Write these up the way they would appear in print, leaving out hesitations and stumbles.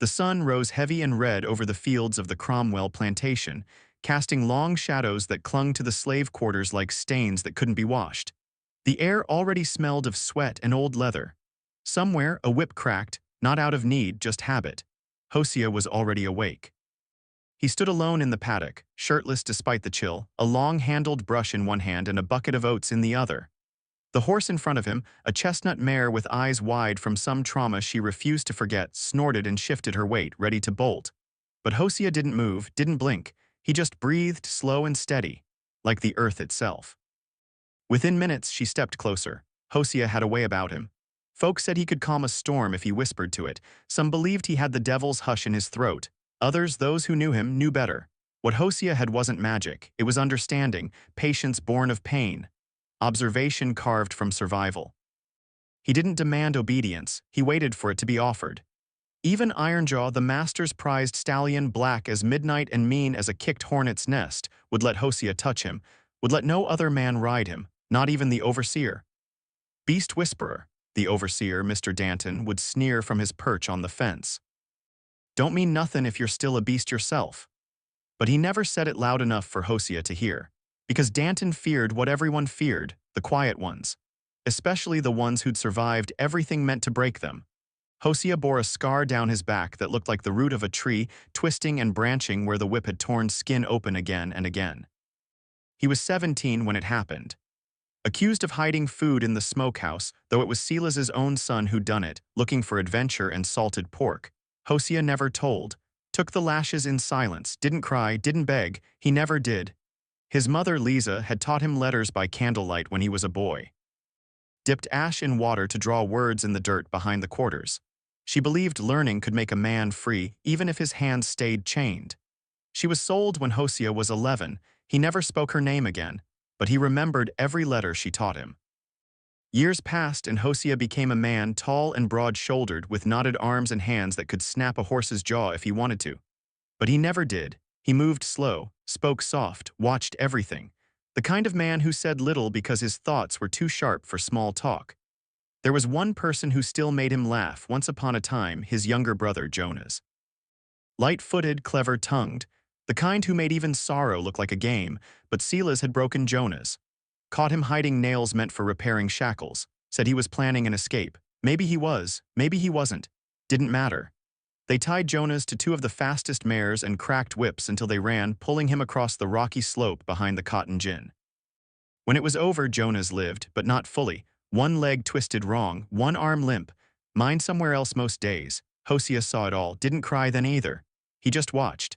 The sun rose heavy and red over the fields of the Cromwell plantation, casting long shadows that clung to the slave quarters like stains that couldn't be washed. The air already smelled of sweat and old leather. Somewhere, a whip cracked, not out of need, just habit. Hosea was already awake. He stood alone in the paddock, shirtless despite the chill, a long-handled brush in one hand and a bucket of oats in the other. The horse in front of him, a chestnut mare with eyes wide from some trauma she refused to forget, snorted and shifted her weight, ready to bolt. But Hosea didn't move, didn't blink. He just breathed slow and steady, like the earth itself. Within minutes, she stepped closer. Hosea had a way about him. Folks said he could calm a storm if he whispered to it. Some believed he had the devil's hush in his throat. Others, those who knew him, knew better. What Hosea had wasn't magic. It was understanding, patience born of pain, observation carved from survival. He didn't demand obedience. He waited for it to be offered. Even Ironjaw, the master's prized stallion, black as midnight and mean as a kicked hornet's nest, would let Hosea touch him, would let no other man ride him, not even the overseer. Beast whisperer, the overseer, Mr. Danton, would sneer from his perch on the fence. Don't mean nothin' if you're still a beast yourself. But he never said it loud enough for Hosea to hear, because Danton feared what everyone feared, the quiet ones, especially the ones who'd survived everything meant to break them. Hosea bore a scar down his back that looked like the root of a tree, twisting and branching where the whip had torn skin open again and again. He was 17 when it happened. Accused of hiding food in the smokehouse, though it was Silas's own son who'd done it, looking for adventure and salted pork. Hosea never told, took the lashes in silence, didn't cry, didn't beg, he never did. His mother, Lisa, had taught him letters by candlelight when he was a boy. Dipped ash in water to draw words in the dirt behind the quarters. She believed learning could make a man free, even if his hands stayed chained. She was sold when Hosea was 11. He never spoke her name again, but he remembered every letter she taught him. Years passed and Hosea became a man tall and broad-shouldered with knotted arms and hands that could snap a horse's jaw if he wanted to. But he never did. He moved slow, spoke soft, watched everything. The kind of man who said little because his thoughts were too sharp for small talk. There was one person who still made him laugh once upon a time, his younger brother Jonas. Light-footed, clever-tongued, the kind who made even sorrow look like a game, but Silas had broken Jonas. Caught him hiding nails meant for repairing shackles, said he was planning an escape. Maybe he was, maybe he wasn't. Didn't matter. They tied Jonas to two of the fastest mares and cracked whips until they ran, pulling him across the rocky slope behind the cotton gin. When it was over, Jonas lived, but not fully. One leg twisted wrong, one arm limp, mind somewhere else most days. Hosea saw it all, didn't cry then either. He just watched.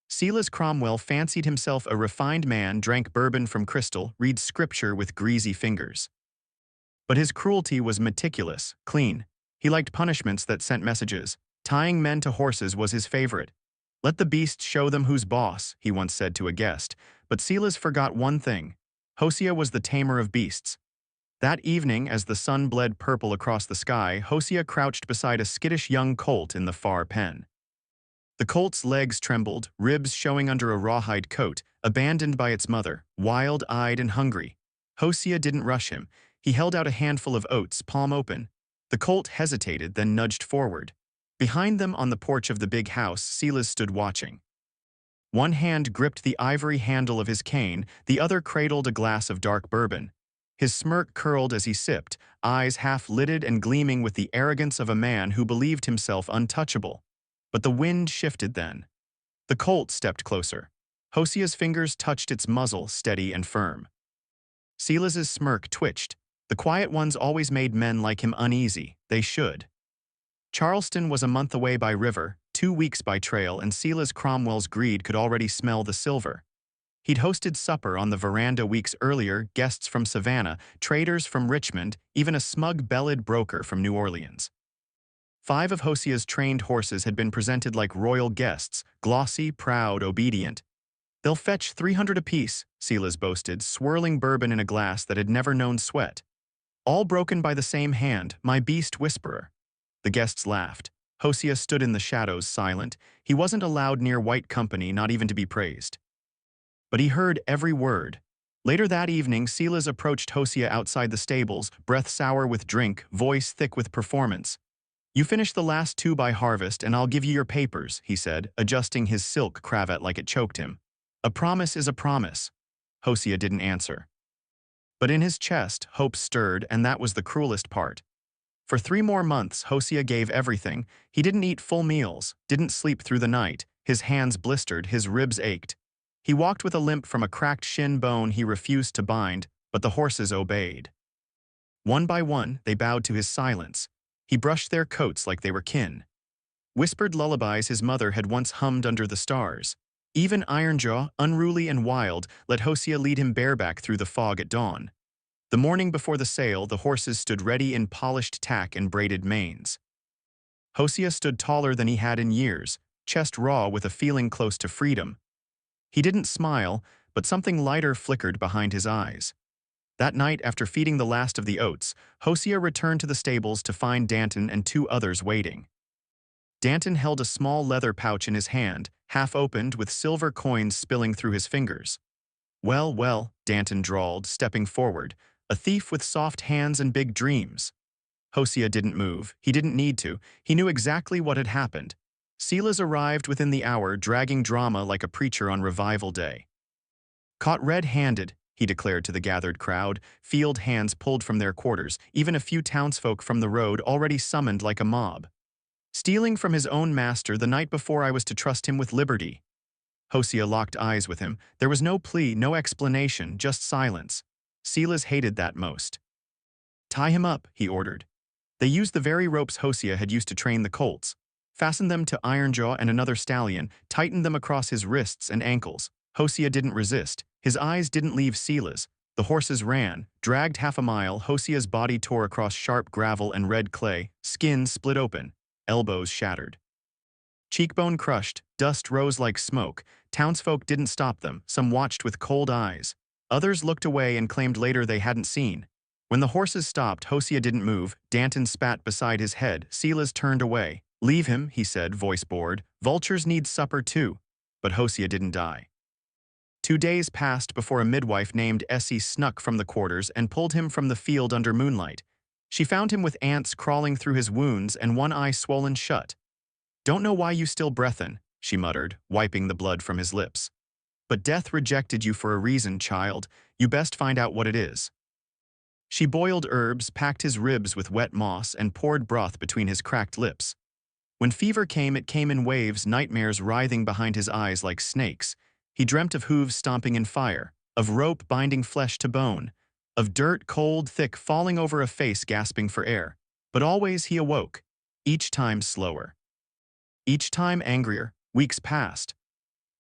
Silas Cromwell fancied himself a refined man, drank bourbon from crystal, read scripture with greasy fingers. But his cruelty was meticulous, clean. He liked punishments that sent messages. Tying men to horses was his favorite. Let the beasts show them who's boss, he once said to a guest. But Silas forgot one thing. Hosea was the tamer of beasts. That evening, as the sun bled purple across the sky, Hosea crouched beside a skittish young colt in the far pen. The colt's legs trembled, ribs showing under a rawhide coat, abandoned by its mother, wild-eyed and hungry. Hosea didn't rush him. He held out a handful of oats, palm open. The colt hesitated, then nudged forward. Behind them on the porch of the big house, Silas stood watching. One hand gripped the ivory handle of his cane, the other cradled a glass of dark bourbon. His smirk curled as he sipped, eyes half-lidded and gleaming with the arrogance of a man who believed himself untouchable. But the wind shifted then. The colt stepped closer. Hosea's fingers touched its muzzle, steady and firm. Silas's smirk twitched. The quiet ones always made men like him uneasy. They should. Charleston was a month away by river, 2 weeks by trail, and Silas Cromwell's greed could already smell the silver. He'd hosted supper on the veranda weeks earlier, guests from Savannah, traders from Richmond, even a smug-bellied broker from New Orleans. 5 of Hosea's trained horses had been presented like royal guests, glossy, proud, obedient. They'll fetch 300 apiece, Silas boasted, swirling bourbon in a glass that had never known sweat. All broken by the same hand, my beast whisperer. The guests laughed. Hosea stood in the shadows, silent. He wasn't allowed near white company, not even to be praised. But he heard every word. Later that evening, Silas approached Hosea outside the stables, breath sour with drink, voice thick with performance. You finish the last two by harvest and I'll give you your papers, he said, adjusting his silk cravat like it choked him. A promise is a promise. Hosea didn't answer. But in his chest, hope stirred, and that was the cruelest part. For 3 more months, Hosea gave everything. He didn't eat full meals, didn't sleep through the night. His hands blistered, his ribs ached. He walked with a limp from a cracked shin bone he refused to bind, but the horses obeyed. One by one, they bowed to his silence. He brushed their coats like they were kin. Whispered lullabies his mother had once hummed under the stars. Even Ironjaw, unruly and wild, let Hosea lead him bareback through the fog at dawn. The morning before the sale, the horses stood ready in polished tack and braided manes. Hosea stood taller than he had in years, chest raw with a feeling close to freedom. He didn't smile, but something lighter flickered behind his eyes. That night, after feeding the last of the oats, Hosea returned to the stables to find Danton and 2 others waiting. Danton held a small leather pouch in his hand, half-opened with silver coins spilling through his fingers. "Well, well," Danton drawled, stepping forward, "a thief with soft hands and big dreams." Hosea didn't move. He didn't need to. He knew exactly what had happened. Silas arrived within the hour, dragging drama like a preacher on revival day. "Caught red-handed," he declared to the gathered crowd, field hands pulled from their quarters, even a few townsfolk from the road already summoned like a mob. "Stealing from his own master the night before I was to trust him with liberty." Hosea locked eyes with him. There was no plea, no explanation, just silence. Silas hated that most. "Tie him up," he ordered. They used the very ropes Hosea had used to train the colts, fastened them to Ironjaw and another stallion, tightened them across his wrists and ankles. Hosea didn't resist. His eyes didn't leave Silas. The horses ran, dragged half a mile. Hosea's body tore across sharp gravel and red clay, skin split open, elbows shattered. Cheekbone crushed, dust rose like smoke. Townsfolk didn't stop them. Some watched with cold eyes. Others looked away and claimed later they hadn't seen. When the horses stopped, Hosea didn't move. Danton spat beside his head. Silas turned away. "Leave him," he said, voice bored. "Vultures need supper too." But Hosea didn't die. 2 days passed before a midwife named Essie snuck from the quarters and pulled him from the field under moonlight. She found him with ants crawling through his wounds and one eye swollen shut. "Don't know why you still breathin'," she muttered, wiping the blood from his lips. "But death rejected you for a reason, child. You best find out what it is." She boiled herbs, packed his ribs with wet moss, and poured broth between his cracked lips. When fever came, it came in waves, nightmares writhing behind his eyes like snakes. He dreamt of hooves stomping in fire, of rope binding flesh to bone, of dirt cold, thick, falling over a face gasping for air. But always he awoke, each time slower. Each time angrier. Weeks passed.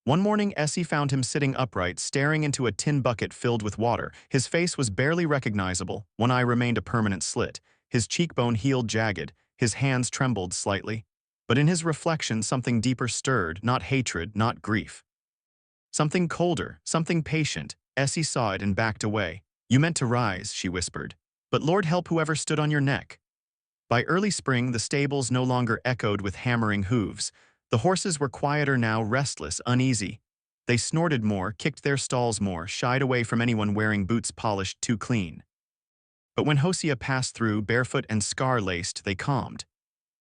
One morning, Essie found him sitting upright, staring into a tin bucket filled with water. His face was barely recognizable. One eye remained a permanent slit. His cheekbone healed jagged. His hands trembled slightly. But in his reflection, something deeper stirred, not hatred, not grief. Something colder, something patient. Essie saw it and backed away. "You meant to rise," she whispered. "But Lord help whoever stood on your neck." By early spring, the stables no longer echoed with hammering hooves. The horses were quieter now, restless, uneasy. They snorted more, kicked their stalls more, shied away from anyone wearing boots polished too clean. But when Hosea passed through, barefoot and scar-laced, they calmed.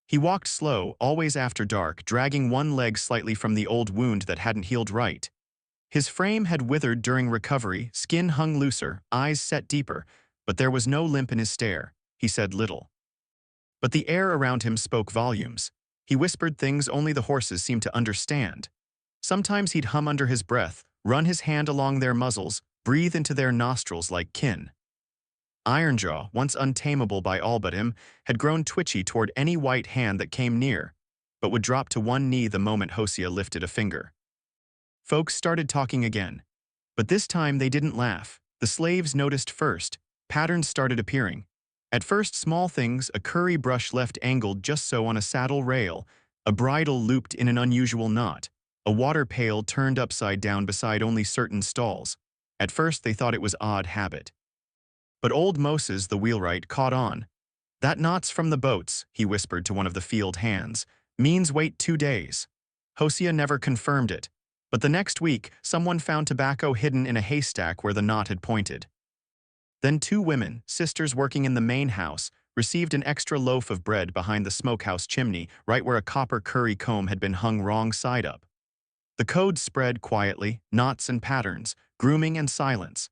He walked slow, always after dark, dragging one leg slightly from the old wound that hadn't healed right. His frame had withered during recovery, skin hung looser, eyes set deeper, but there was no limp in his stare. He said little. But the air around him spoke volumes. He whispered things only the horses seemed to understand. Sometimes he'd hum under his breath, run his hand along their muzzles, breathe into their nostrils like kin. Ironjaw, once untamable by all but him, had grown twitchy toward any white hand that came near, but would drop to one knee the moment Hosea lifted a finger. Folks started talking again. But this time they didn't laugh. The slaves noticed first. Patterns started appearing. At first, small things, a curry brush left angled just so on a saddle rail, a bridle looped in an unusual knot, a water pail turned upside down beside only certain stalls. At first, they thought it was odd habit. But old Moses, the wheelwright, caught on. "That knot's from the boats," he whispered to one of the field hands. "Means wait 2 days." Hosea never confirmed it. But the next week, someone found tobacco hidden in a haystack where the knot had pointed. Then 2 women, sisters working in the main house, received an extra loaf of bread behind the smokehouse chimney, right where a copper curry comb had been hung wrong side up. The code spread quietly, knots and patterns, grooming and silence,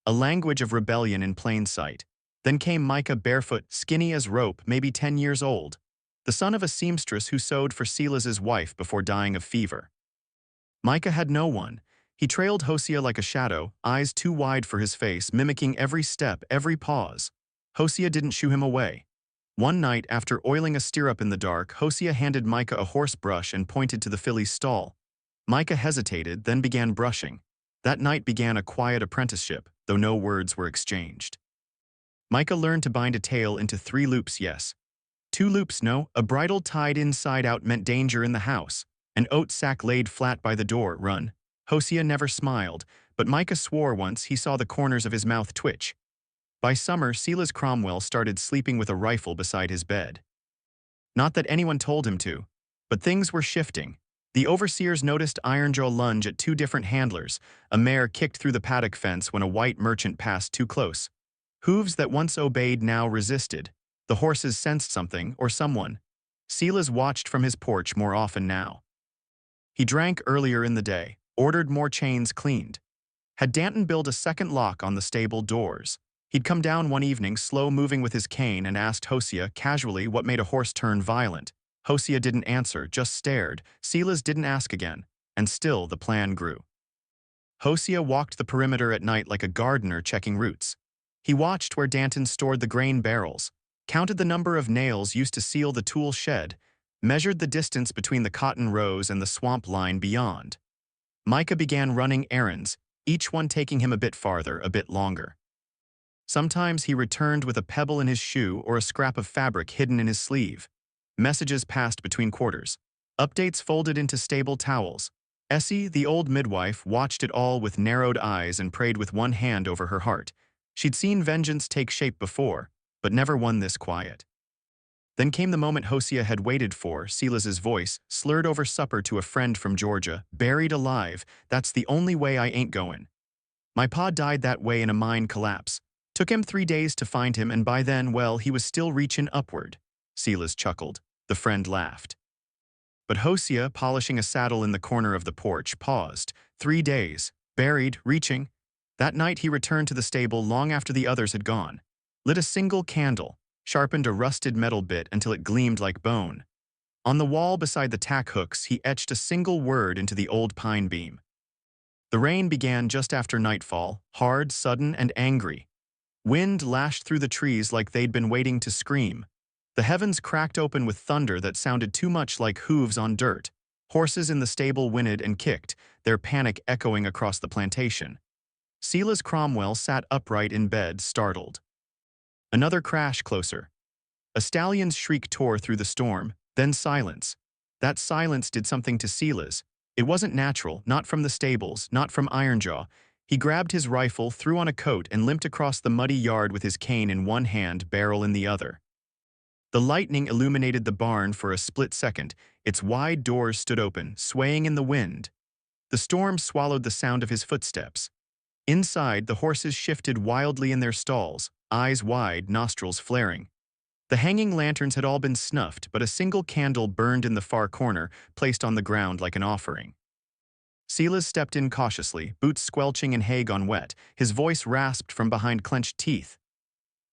a language of rebellion in plain sight. Then came Micah, barefoot, skinny as rope, maybe 10 years old, the son of a seamstress who sewed for Silas's wife before dying of fever. Micah had no one. He trailed Hosea like a shadow, eyes too wide for his face, mimicking every step, every pause. Hosea didn't shoo him away. One night, after oiling a stirrup in the dark, Hosea handed Micah a horse brush and pointed to the filly's stall. Micah hesitated, then began brushing. That night began a quiet apprenticeship, though no words were exchanged. Micah learned to bind a tail into 3 loops, yes. 2 loops, no. A bridle tied inside out meant danger in the house. An oat sack laid flat by the door, run. Hosea never smiled, but Micah swore once he saw the corners of his mouth twitch. By summer, Silas Cromwell started sleeping with a rifle beside his bed. Not that anyone told him to, but things were shifting. The overseers noticed Ironjaw lunge at 2 different handlers. A mare kicked through the paddock fence when a white merchant passed too close. Hooves that once obeyed now resisted. The horses sensed something or someone. Silas watched from his porch more often now. He drank earlier in the day, ordered more chains cleaned. Had Danton built a second lock on the stable doors. He'd come down one evening, slow-moving with his cane, and asked Hosea casually what made a horse turn violent. Hosea didn't answer, just stared. Silas didn't ask again, and still the plan grew. Hosea walked the perimeter at night like a gardener checking roots. He watched where Danton stored the grain barrels, counted the number of nails used to seal the tool shed, measured the distance between the cotton rows and the swamp line beyond. Micah began running errands, each one taking him a bit farther, a bit longer. Sometimes he returned with a pebble in his shoe or a scrap of fabric hidden in his sleeve. Messages passed between quarters. Updates folded into stable towels. Essie, the old midwife, watched it all with narrowed eyes and prayed with one hand over her heart. She'd seen vengeance take shape before, but never one this quiet. Then came the moment Hosea had waited for, Silas's voice, slurred over supper to a friend from Georgia, buried alive. That's the only way I ain't goin'. My pa died that way in a mine collapse. Took him 3 days to find him, and by then, well, he was still reachin' upward. Silas chuckled. The friend laughed. But Hosea, polishing a saddle in the corner of the porch, paused. 3 days. Buried, reaching. That night he returned to the stable long after the others had gone. Lit a single candle, sharpened a rusted metal bit until it gleamed like bone. On the wall beside the tack hooks, he etched a single word into the old pine beam. The rain began just after nightfall, hard, sudden, and angry. Wind lashed through the trees like they'd been waiting to scream. The heavens cracked open with thunder that sounded too much like hooves on dirt. Horses in the stable whinnied and kicked, their panic echoing across the plantation. Silas Cromwell sat upright in bed, startled. Another crash closer. A stallion's shriek tore through the storm, then silence. That silence did something to Silas. It wasn't natural, not from the stables, not from Ironjaw. He grabbed his rifle, threw on a coat, and limped across the muddy yard with his cane in one hand, barrel in the other. The lightning illuminated the barn for a split second. Its wide doors stood open, swaying in the wind. The storm swallowed the sound of his footsteps. Inside, the horses shifted wildly in their stalls, eyes wide, nostrils flaring. The hanging lanterns had all been snuffed, but a single candle burned in the far corner, placed on the ground like an offering. Silas stepped in cautiously, boots squelching and hay gone wet. His voice rasped from behind clenched teeth.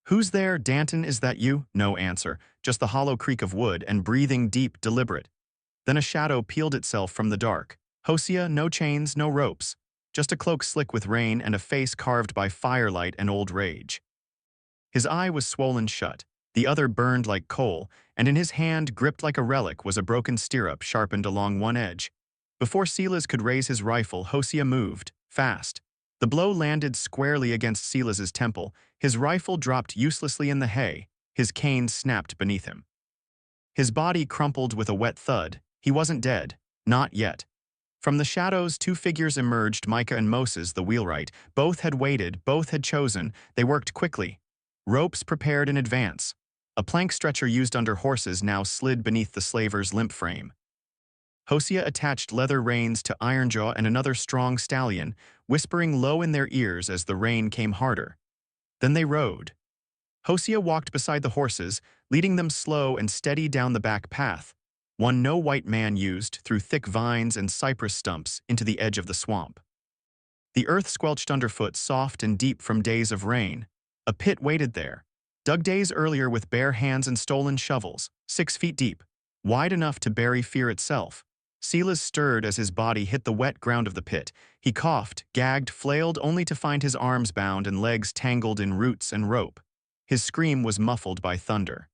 "Who's there, Danton, is that you?" No answer, just the hollow creak of wood and breathing deep, deliberate. Then a shadow peeled itself from the dark. Hosea, no chains, no ropes. Just a cloak slick with rain and a face carved by firelight and old rage. His eye was swollen shut, the other burned like coal, and in his hand, gripped like a relic, was a broken stirrup sharpened along one edge. Before Silas could raise his rifle, Hosea moved, fast. The blow landed squarely against Silas's temple. His rifle dropped uselessly in the hay. His cane snapped beneath him. His body crumpled with a wet thud. He wasn't dead. Not yet. From the shadows, 2 figures emerged, Micah and Moses, the wheelwright. Both had waited, both had chosen. They worked quickly. Ropes prepared in advance. A plank stretcher used under horses now slid beneath the slaver's limp frame. Hosea attached leather reins to Ironjaw and another strong stallion, whispering low in their ears as the rain came harder. Then they rode. Hosea walked beside the horses, leading them slow and steady down the back path, one no white man used, through thick vines and cypress stumps into the edge of the swamp. The earth squelched underfoot, soft and deep from days of rain. A pit waited there, dug days earlier with bare hands and stolen shovels, 6 feet deep, wide enough to bury fear itself. Silas stirred as his body hit the wet ground of the pit. He coughed, gagged, flailed, only to find his arms bound and legs tangled in roots and rope. His scream was muffled by thunder.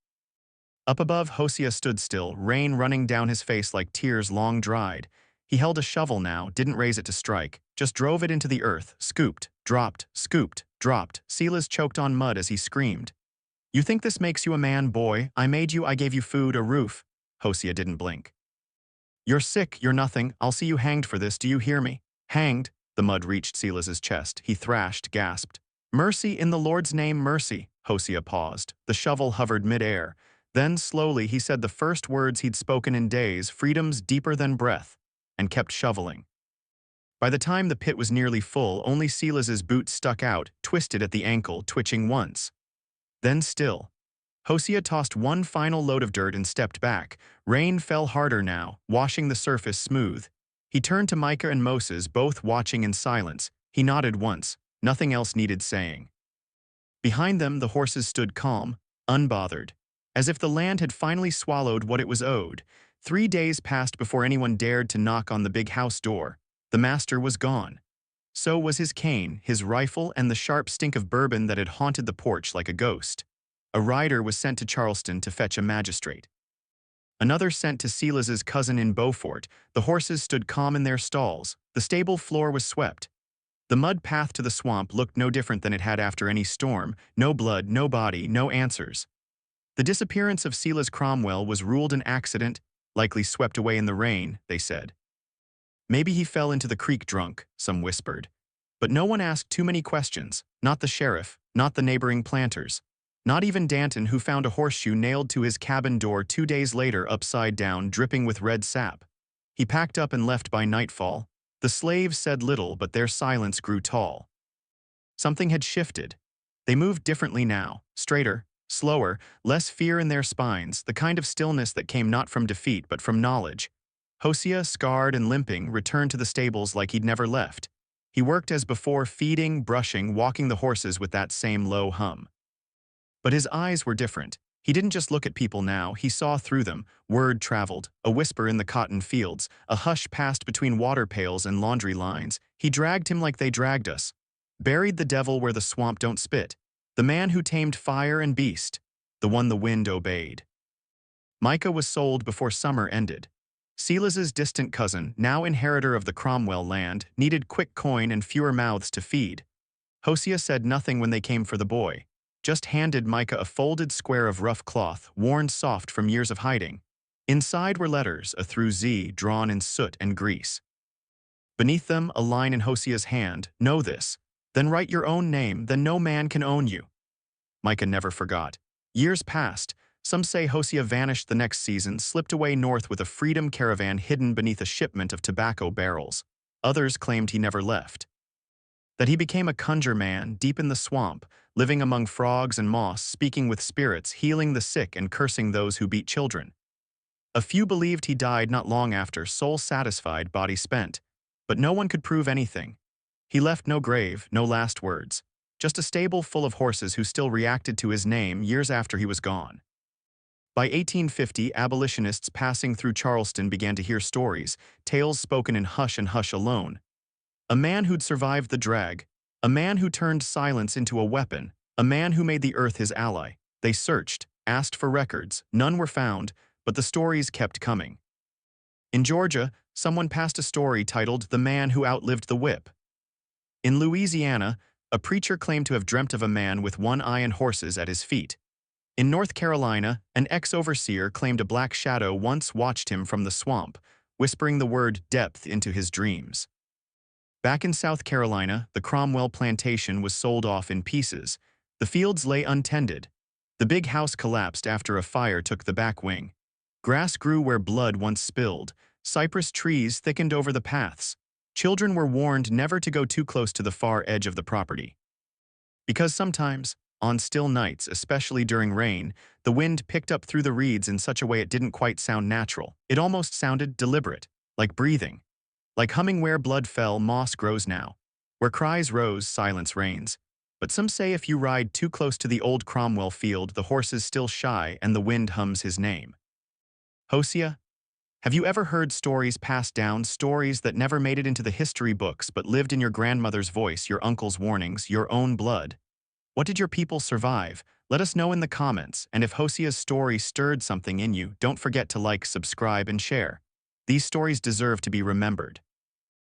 Up above, Hosea stood still, rain running down his face like tears long dried. He held a shovel now, didn't raise it to strike, just drove it into the earth, scooped, dropped, scooped, dropped. Silas choked on mud as he screamed. "You think this makes you a man, boy? I made you, I gave you food, a roof." Hosea didn't blink. "You're sick, you're nothing. I'll see you hanged for this, do you hear me? Hanged." The mud reached Silas's chest. He thrashed, gasped. "Mercy, in the Lord's name, mercy." Hosea paused. The shovel hovered mid-air. Then, slowly, he said the first words he'd spoken in days, "Freedom's deeper than breath," and kept shoveling. By the time the pit was nearly full, only Silas's boot stuck out, twisted at the ankle, twitching once. Then still. Hosea tossed one final load of dirt and stepped back. Rain fell harder now, washing the surface smooth. He turned to Micah and Moses, both watching in silence. He nodded once. Nothing else needed saying. Behind them, the horses stood calm, unbothered, as if the land had finally swallowed what it was owed. 3 days passed before anyone dared to knock on the big house door. The master was gone. So was his cane, his rifle, and the sharp stink of bourbon that had haunted the porch like a ghost. A rider was sent to Charleston to fetch a magistrate. Another sent to Silas's cousin in Beaufort. The horses stood calm in their stalls. The stable floor was swept. The mud path to the swamp looked no different than it had after any storm. No blood, no body, no answers. The disappearance of Silas Cromwell was ruled an accident, likely swept away in the rain, they said. Maybe he fell into the creek drunk, some whispered. But no one asked too many questions, not the sheriff, not the neighboring planters. Not even Danton, who found a horseshoe nailed to his cabin door 2 days later upside down, dripping with red sap. He packed up and left by nightfall. The slaves said little, but their silence grew tall. Something had shifted. They moved differently now, straighter, slower, less fear in their spines, the kind of stillness that came not from defeat but from knowledge. Hosea, scarred and limping, returned to the stables like he'd never left. He worked as before, feeding, brushing, walking the horses with that same low hum. But his eyes were different. He didn't just look at people now, he saw through them. Word traveled, a whisper in the cotton fields, a hush passed between water pails and laundry lines. He dragged him like they dragged us. Buried the devil where the swamp don't spit. The man who tamed fire and beast. The one the wind obeyed. Micah was sold before summer ended. Silas's distant cousin, now inheritor of the Cromwell land, needed quick coin and fewer mouths to feed. Hosea said nothing when they came for the boy. Just handed Micah a folded square of rough cloth, worn soft from years of hiding. Inside were letters, a through Z, drawn in soot and grease. Beneath them, a line in Hosea's hand, "Know this. Then write your own name, then no man can own you." Micah never forgot. Years passed. Some say Hosea vanished the next season, slipped away north with a freedom caravan hidden beneath a shipment of tobacco barrels. Others claimed he never left. That he became a conjure man deep in the swamp, living among frogs and moss, speaking with spirits, healing the sick and cursing those who beat children. A few believed he died not long after, soul satisfied, body spent. But no one could prove anything. He left no grave, no last words. Just a stable full of horses who still reacted to his name years after he was gone. By 1850, abolitionists passing through Charleston began to hear stories, tales spoken in hush and hush alone. A man who'd survived the drag, a man who turned silence into a weapon, a man who made the earth his ally. They searched, asked for records, none were found, but the stories kept coming. In Georgia, someone passed a story titled "The Man Who Outlived the Whip." In Louisiana, a preacher claimed to have dreamt of a man with one eye and horses at his feet. In North Carolina, an ex-overseer claimed a black shadow once watched him from the swamp, whispering the word depth into his dreams. Back in South Carolina, the Cromwell plantation was sold off in pieces. The fields lay untended. The big house collapsed after a fire took the back wing. Grass grew where blood once spilled. Cypress trees thickened over the paths. Children were warned never to go too close to the far edge of the property. Because sometimes, On still nights, especially during rain, the wind picked up through the reeds in such a way it didn't quite sound natural. It almost sounded deliberate, like breathing. Like humming where blood fell, moss grows now. Where cries rose, silence reigns. But some say if you ride too close to the old Cromwell field, the horses still shy and the wind hums his name. Hosea, have you ever heard stories passed down, stories that never made it into the history books but lived in your grandmother's voice, your uncle's warnings, your own blood? What did your people survive? Let us know in the comments, and if Hosea's story stirred something in you, don't forget to like, subscribe, and share. These stories deserve to be remembered.